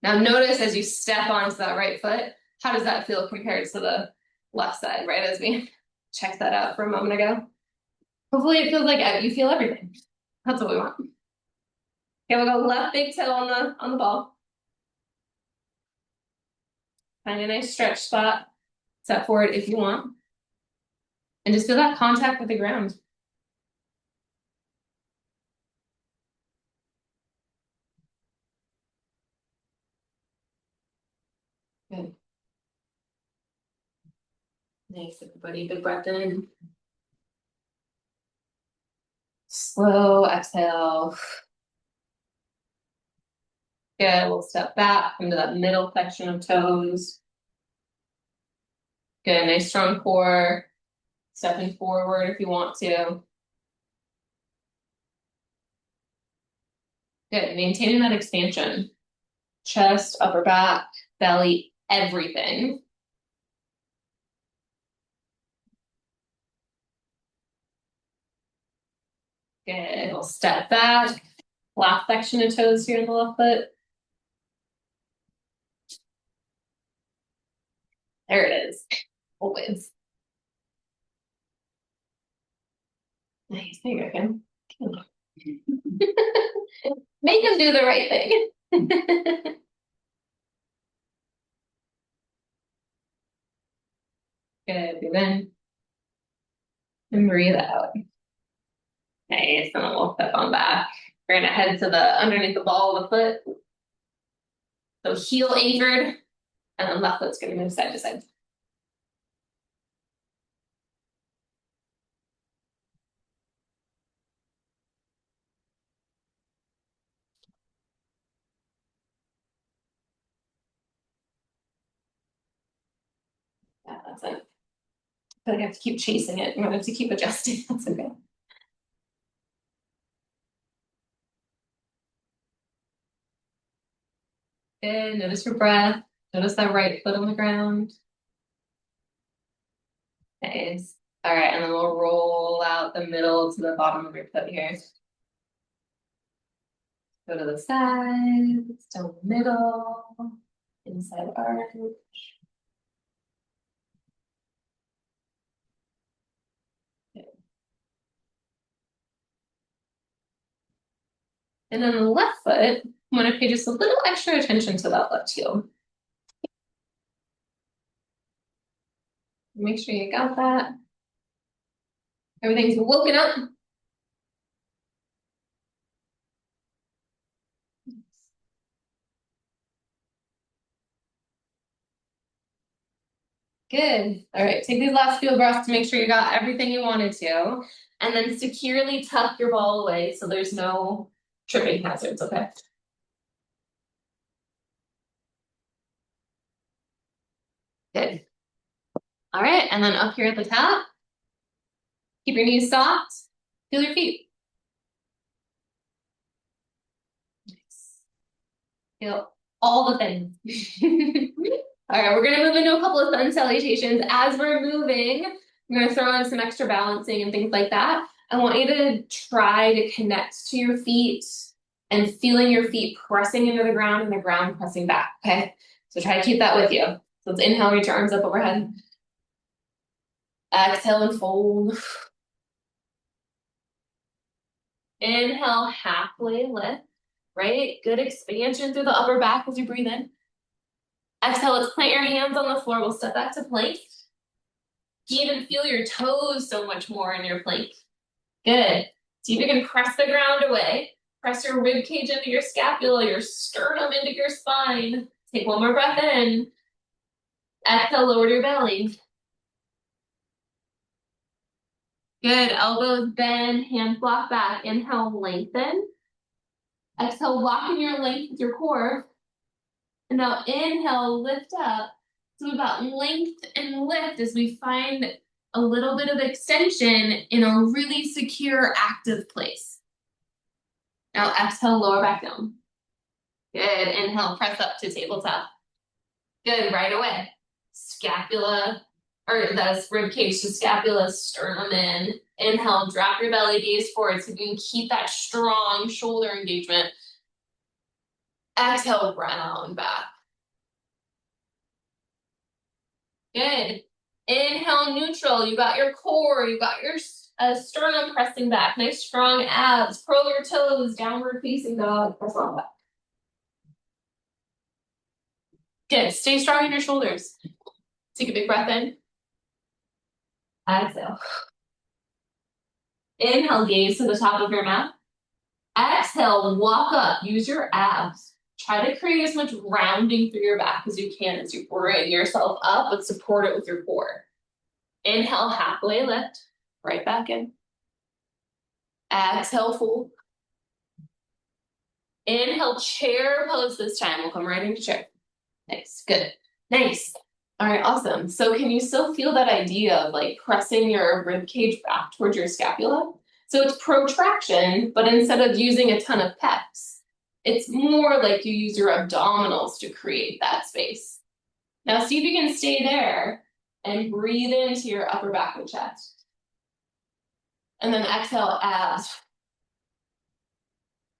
Now notice as you step onto that right foot, how does that feel compared to the left side, right? As we checked that out for a moment ago. Hopefully it feels like you feel everything. That's what we want. Okay, we'll go left big toe on the ball. Find a nice stretch spot. Step forward if you want. And just feel that contact with the ground. Good. Nice, everybody. Big breath in. Slow exhale. Good. We'll step back into that middle section of toes. Good. Nice strong core. Stepping forward if you want to. Good, maintaining that expansion. Chest, upper back, belly, everything. Good, we'll step back. Last section of toes here in the left foot. There it is. Always. Nice, there you go, Kim. Make him do the right thing. Good, breathe in. And breathe out. Nice, and then we'll step on back. We're gonna head to the underneath the ball of the foot. So heel anchored, and then left foot's gonna move side to side. Yeah, that's it. I feel like I have to keep chasing it. I'm gonna have to keep adjusting. That's okay. Good. Notice your breath. Notice that right foot on the ground. Nice. All right, and then we'll roll out the middle to the bottom of your foot here. Go to the side, still middle, inside arch. And then the left foot, I'm going to pay just a little extra attention to that left heel. Make sure you got that. Everything's woken up. Good. All right, take these last few breaths to make sure you got everything you wanted to. And then securely tuck your ball away so there's no tripping hazards, okay? Good. All right, and then up here at the top, keep your knees soft, feel your feet. Nice. Feel all the things. All right, we're gonna move into a couple of sun salutations. As we're moving, I'm gonna throw in some extra balancing and things like that. I want you to try to connect to your feet and feeling your feet pressing into the ground and the ground pressing back, okay? So try to keep that with you. So let's inhale, reach your arms up overhead. Exhale and fold. Inhale, halfway lift, right? Good expansion through the upper back as you breathe in. Exhale, let's plant your hands on the floor. We'll step back to plank. You even feel your toes so much more in your plank. Good. See if you can press the ground away. Press your rib cage into your scapula, your sternum into your spine. Take one more breath in. Exhale, lower your belly. Good. Elbows bend, hands block back. Inhale, lengthen. Exhale, lock in your length with your core. And now inhale, lift up. So we've got length and lift as we find a little bit of extension in a really secure, active place. Now exhale, lower back down. Good. Inhale, press up to tabletop. Good. Right away. Scapula, or that's rib cage to scapula, sternum in. Inhale, drop your belly, gaze forward so you can keep that strong shoulder engagement. Exhale, round back. Good. Inhale, neutral. You got your core. You got your sternum pressing back. Nice strong abs. Curl your toes. Downward facing dog. Press on back. Good. Stay strong in your shoulders. Take a big breath in. Exhale. Inhale, gaze to the top of your mat. Exhale, walk up. Use your abs. Try to create as much rounding through your back as you can as you bring yourself up, but support it with your core. Inhale, halfway lift. Right back in. Exhale, fold. Inhale, chair pose this time. We'll come right into chair. Nice, good. Nice. All right, awesome. So can you still feel that idea of like pressing your rib cage back towards your scapula? So it's protraction, but instead of using a ton of pecs, it's more like you use your abdominals to create that space. Now see if you can stay there and breathe into your upper back and chest. And then exhale, abs.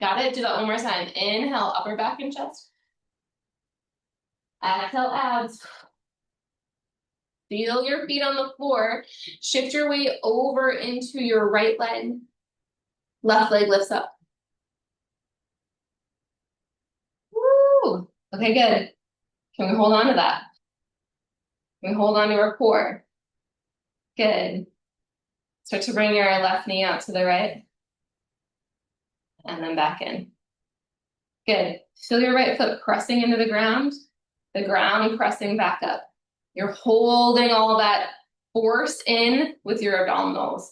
Got it? Do that one more time. Inhale, upper back and chest. Exhale, abs. Feel your feet on the floor. Shift your weight over into your right leg. Left leg lifts up. Woo! Okay, good. Can we hold on to that? Can we hold on to our core? Good. Start to bring your left knee out to the right. And then back in. Good. Feel your right foot pressing into the ground pressing back up. You're holding all that force in with your abdominals.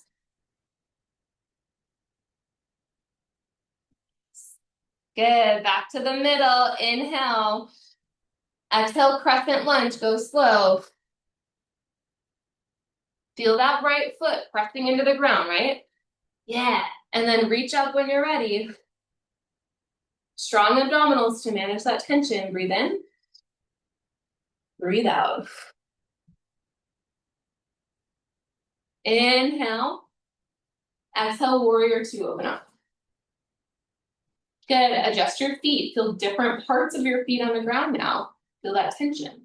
Good. Back to the middle. Inhale. Exhale, crescent lunge. Go slow. Feel that right foot pressing into the ground, right? Yeah. And then reach up when you're ready. Strong abdominals to manage that tension. Breathe in. Breathe out. Inhale. Exhale, warrior two, open up. Good. Adjust your feet. Feel different parts of your feet on the ground now. Feel that tension.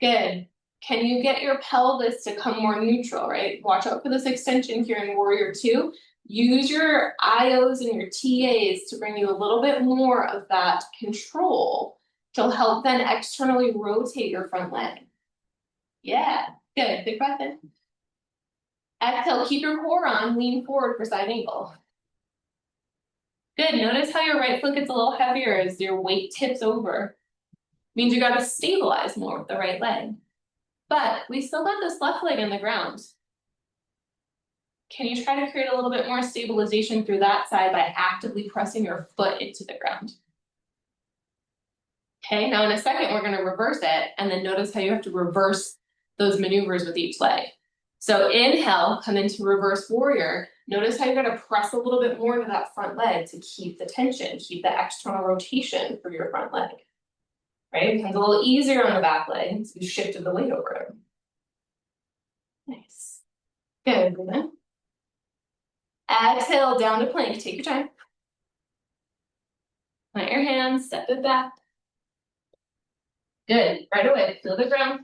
Good. Can you get your pelvis to come more neutral, right? Watch out for this extension here in warrior two. Use your IOs and your TAs to bring you a little bit more of that control to help then externally rotate your front leg. Yeah, good. Big breath in. Exhale, keep your core on, lean forward for side angle. Good. Notice how your right foot gets a little heavier as your weight tips over. Means you got to stabilize more with the right leg. But we still got this left leg on the ground. Can you try to create a little bit more stabilization through that side by actively pressing your foot into the ground? Okay, now in a second, we're going to reverse it, and then notice how you have to reverse those maneuvers with each leg. So inhale, come into reverse warrior. Notice how you're going to press a little bit more to that front leg to keep the tension, keep the external rotation for your front leg. Right? It becomes a little easier on the back leg, so you shifted the weight over it. Nice. Good, breathe in. Exhale, down to plank. Take your time. Plant your hands, step it back. Good. Right away, feel the ground.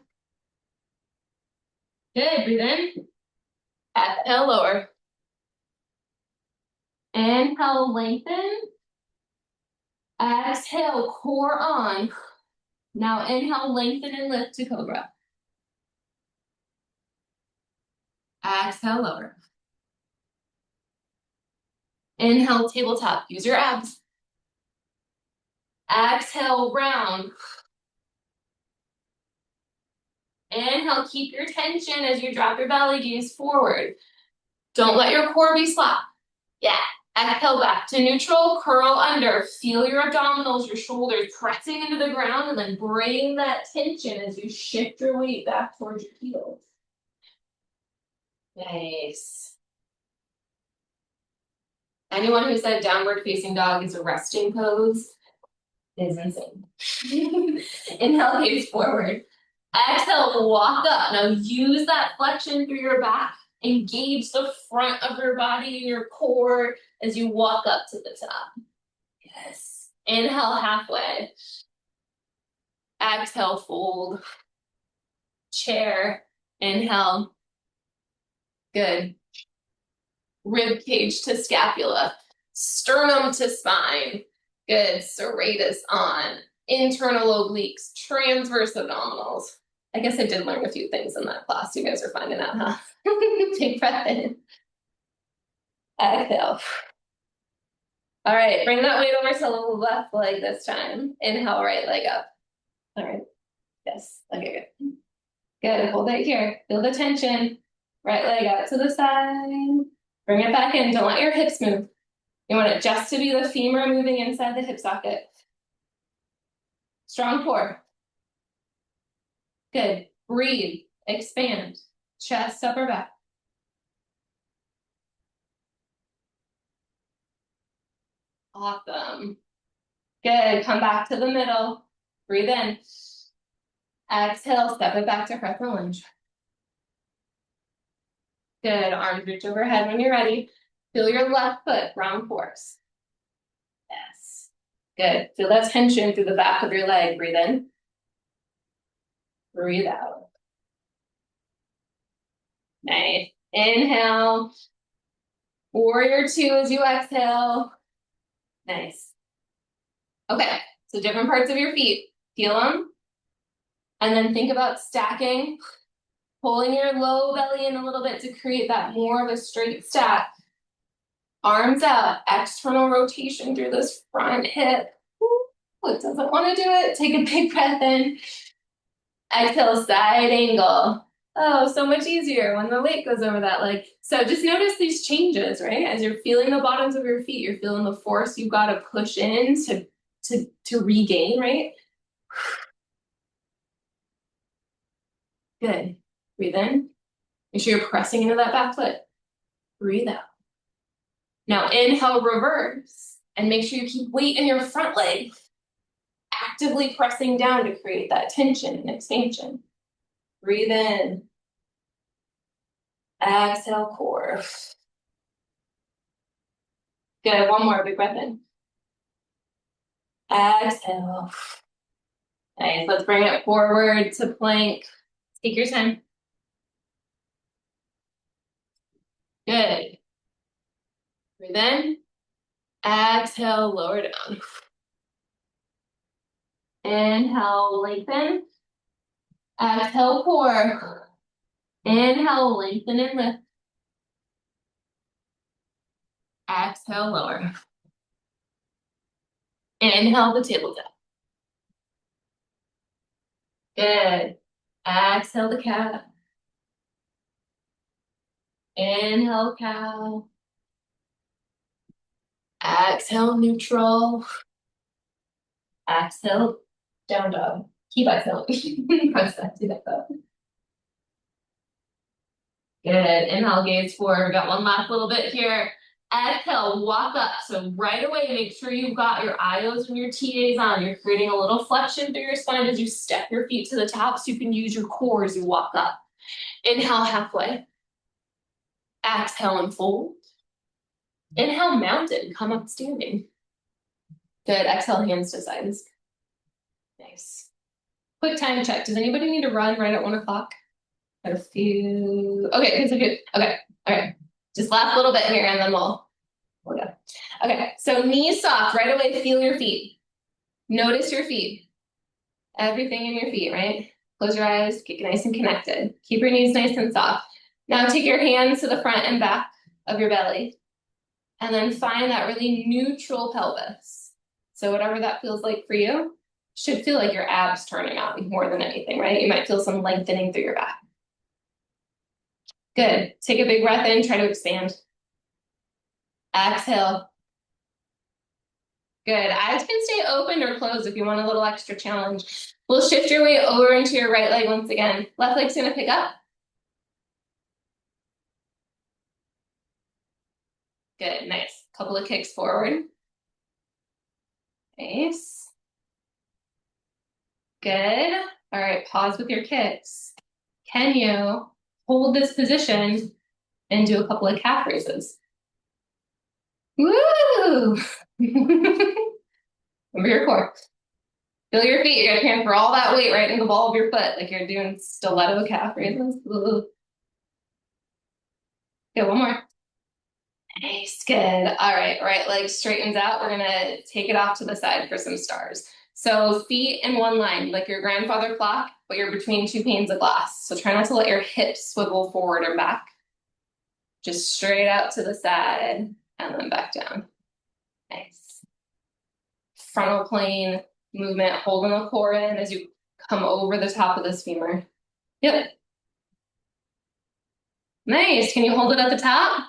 Good. Breathe in. Exhale, lower. Inhale, lengthen. Exhale, core on. Now inhale, lengthen and lift to cobra. Exhale, lower. Inhale, tabletop. Use your abs. Exhale, round. Inhale, keep your tension as you drop your belly, gaze forward. Don't let your core be slack. Yeah. Exhale back to neutral, curl under. Feel your abdominals, your shoulders pressing into the ground, and then bring that tension as you shift your weight back towards your heels. Nice. Anyone who said downward facing dog is a resting pose is insane. Inhale, gaze forward. Exhale, walk up. Now use that flexion through your back. Engage the front of your body and your core as you walk up to the top. Yes. Inhale, halfway. Exhale, fold. Chair. Inhale. Good. Rib cage to scapula. Sternum to spine. Good. Serratus on. Internal obliques. Transverse abdominals. I guess I did learn a few things in that class. You guys are finding out, huh? Take breath in. Exhale. All right, bring that weight over to the left leg this time. Inhale, right leg up. All right. Yes. Okay, good. Good. Hold it here. Feel the tension. Right leg out to the side. Bring it back in. Don't let your hips move. You want it just to be the femur moving inside the hip socket. Strong core. Good. Breathe. Expand. Chest, upper back. Awesome. Good. Come back to the middle. Breathe in. Exhale, step it back to front lunge. Good. Arms reach overhead when you're ready. Feel your left foot, round force. Yes. Good. Feel that tension through the back of your leg. Breathe in. Breathe out. Nice. Inhale. Warrior two as you exhale. Nice. Okay. So different parts of your feet. Feel them. And then think about stacking, pulling your low belly in a little bit to create that more of a straight stack. Arms out, external rotation through this front hip. It doesn't want to do it. Take a big breath in. Exhale, side angle. Oh, so much easier when the weight goes over that leg. So just notice these changes, right? As you're feeling the bottoms of your feet, you're feeling the force you've got to push in to regain, right? Good. Breathe in. Make sure you're pressing into that back foot. Breathe out. Now inhale, reverse, and make sure you keep weight in your front leg, actively pressing down to create that tension and expansion. Breathe in. Exhale, core. Good, one more, big breath in. Exhale. Nice, let's bring it forward to plank. Take your time. Good. Breathe in. Exhale, lower down. Inhale, lengthen. Exhale, core. Inhale, lengthen and lift. Exhale, lower. Inhale the tabletop. Good. Exhale the cat. Inhale cow. Exhale neutral. Exhale down dog. Keep exhaling. Press that to that up. Good. Inhale, gaze forward. We got one last little bit here. Exhale, walk up. So right away, make sure you've got your IOs and your TAs on. You're creating a little flexion through your spine as you step your feet to the top so you can use your core as you walk up. Inhale, halfway. Exhale and fold. Inhale, mountain. Come up standing. Good. Exhale, hands to sides. Nice. Quick time check. Does anybody need to run right at 1 o'clock? Got a few. Okay, good. Okay, all right. Just last little bit here and then we'll go. Okay, so knees soft. Right away, feel your feet. Notice your feet. Everything in your feet, right? Close your eyes, get nice and connected. Keep your knees nice and soft. Now take your hands to the front and back of your belly. And then find that really neutral pelvis. So whatever that feels like for you, should feel like your abs turning on more than anything, right? You might feel some lengthening through your back. Good. Take a big breath in, try to expand. Exhale. Good. Eyes can stay open or closed if you want a little extra challenge. We'll shift your weight over into your right leg once again. Left leg's gonna pick up. Good, nice. Couple of kicks forward. Nice. Good. All right, pause with your kicks. Can you hold this position and do a couple of calf raises? Woo! Remember your core. Feel your feet. You're gonna transfer all that weight right into the ball of your foot, like you're doing stiletto calf raises. Good, one more. Nice, good. All right leg straightens out. We're gonna take it off to the side for some stars. So feet in one line, like your grandfather clock, but you're between two panes of glass. So try not to let your hips swivel forward or back. Just straight out to the side and then back down. Nice. Frontal plane movement, holding the core in as you come over the top of this femur. Yep. Nice. Can you hold it at the top?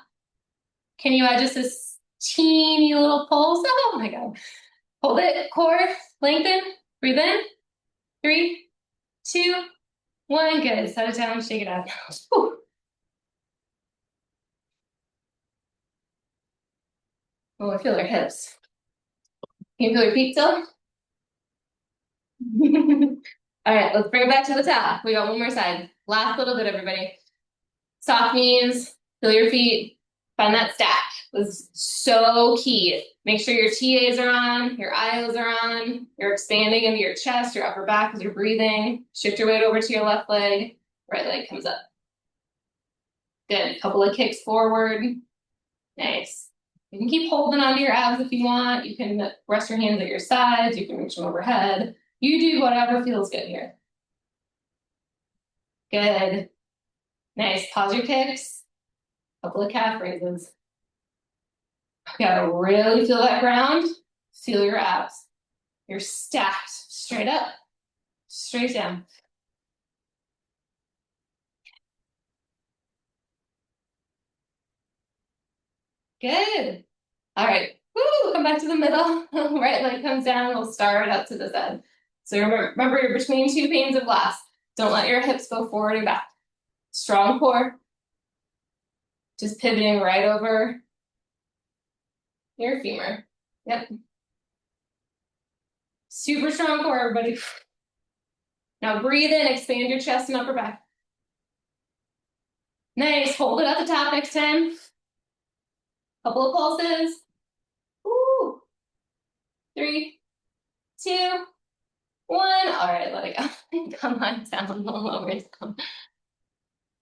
Can you add just this teeny little pulse? Oh my God. Hold it, core, lengthen, breathe in. 3, 2, One, good. Set it down, shake it out. Whew. Oh, I feel our hips. Can you feel your feet still? All right, let's bring it back to the top. We got one more side. Last little bit, everybody. Soft knees, feel your feet, find that stack. This is so key. Make sure your TAs are on, your IOs are on, you're expanding into your chest, your upper back as you're breathing. Shift your weight over to your left leg, right leg comes up. Good, couple of kicks forward. Nice. You can keep holding onto your abs if you want. You can rest your hands at your sides. You can reach them overhead. You do whatever feels good here. Good. Nice. Pause your kicks. Couple of calf raises. You gotta really feel that ground. Feel your abs. You're stacked straight up, straight down. Good. All right. Woo, come back to the middle. Right leg comes down. We'll start out to the side. So remember, you're between two panes of glass. Don't let your hips go forward and back. Strong core. Just pivoting right over your femur. Yep. Super strong core, everybody. Now breathe in, expand your chest and upper back. Nice. Hold it at the top next time. Couple of pulses. Woo. 3, 2, 1. All right, let it go. Come on down, lower down.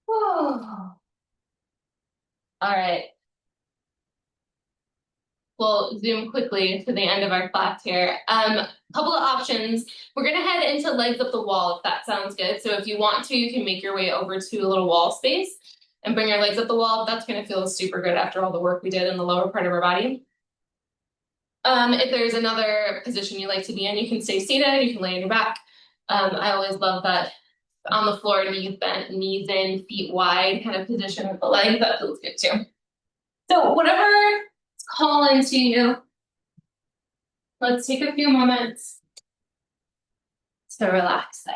Whoa. All right. We'll zoom quickly to the end of our class here. Couple of options. We're gonna head into legs up the wall if that sounds good. So if you want to, you can make your way over to a little wall space and bring your legs up the wall. That's gonna feel super good after all the work we did in the lower part of our body. If there's another position you like to be in, you can stay seated, you can lay on your back. I always love that on the floor, knees bent, knees in, feet wide kind of position with the legs. That feels good too. So whatever is calling to you, let's take a few moments to relax there.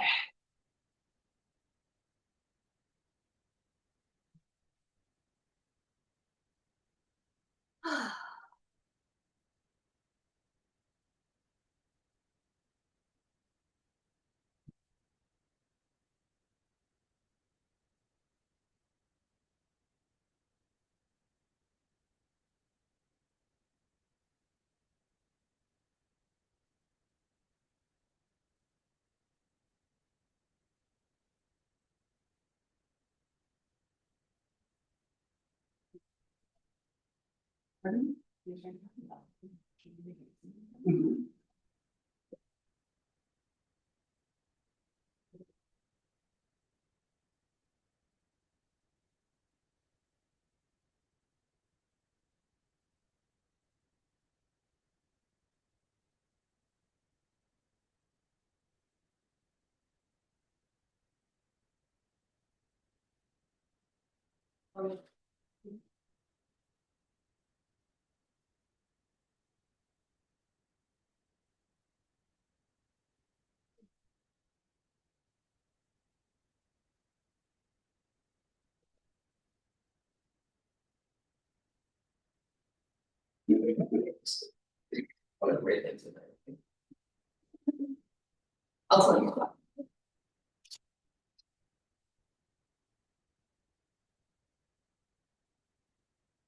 I'll tell you what.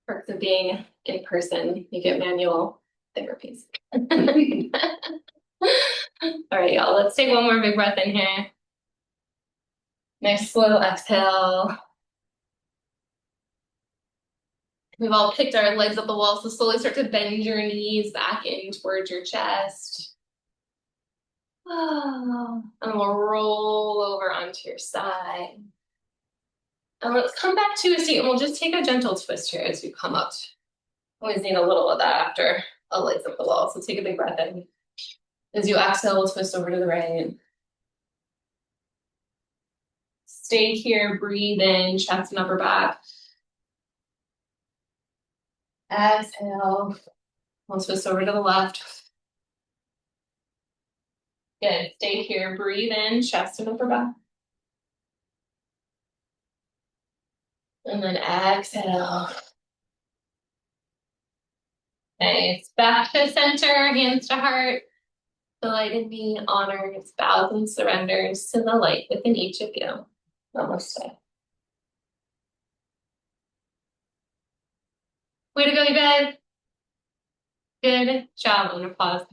Perks of being in person, you get manual therapies. All right, y'all, let's take one more big breath in here. Nice slow exhale. We've all picked our legs up the wall, so slowly start to bend your knees back in towards your chest. And we'll roll over onto your side. And let's come back to a seat, and we'll just take a gentle twist here as we come up. Always need a little of that after a legs up the wall, so take a big breath in. As you exhale, we'll twist over to the right. Stay here, breathe in, chest and upper back. Exhale. We'll twist over to the left. Good. Stay here, breathe in, chest and upper back. And then exhale. Nice. Back to center, hands to heart. The light in me honors, bows and surrenders to the light within each of you. Namaste. Way to go, you guys. Good job. I'm gonna pause.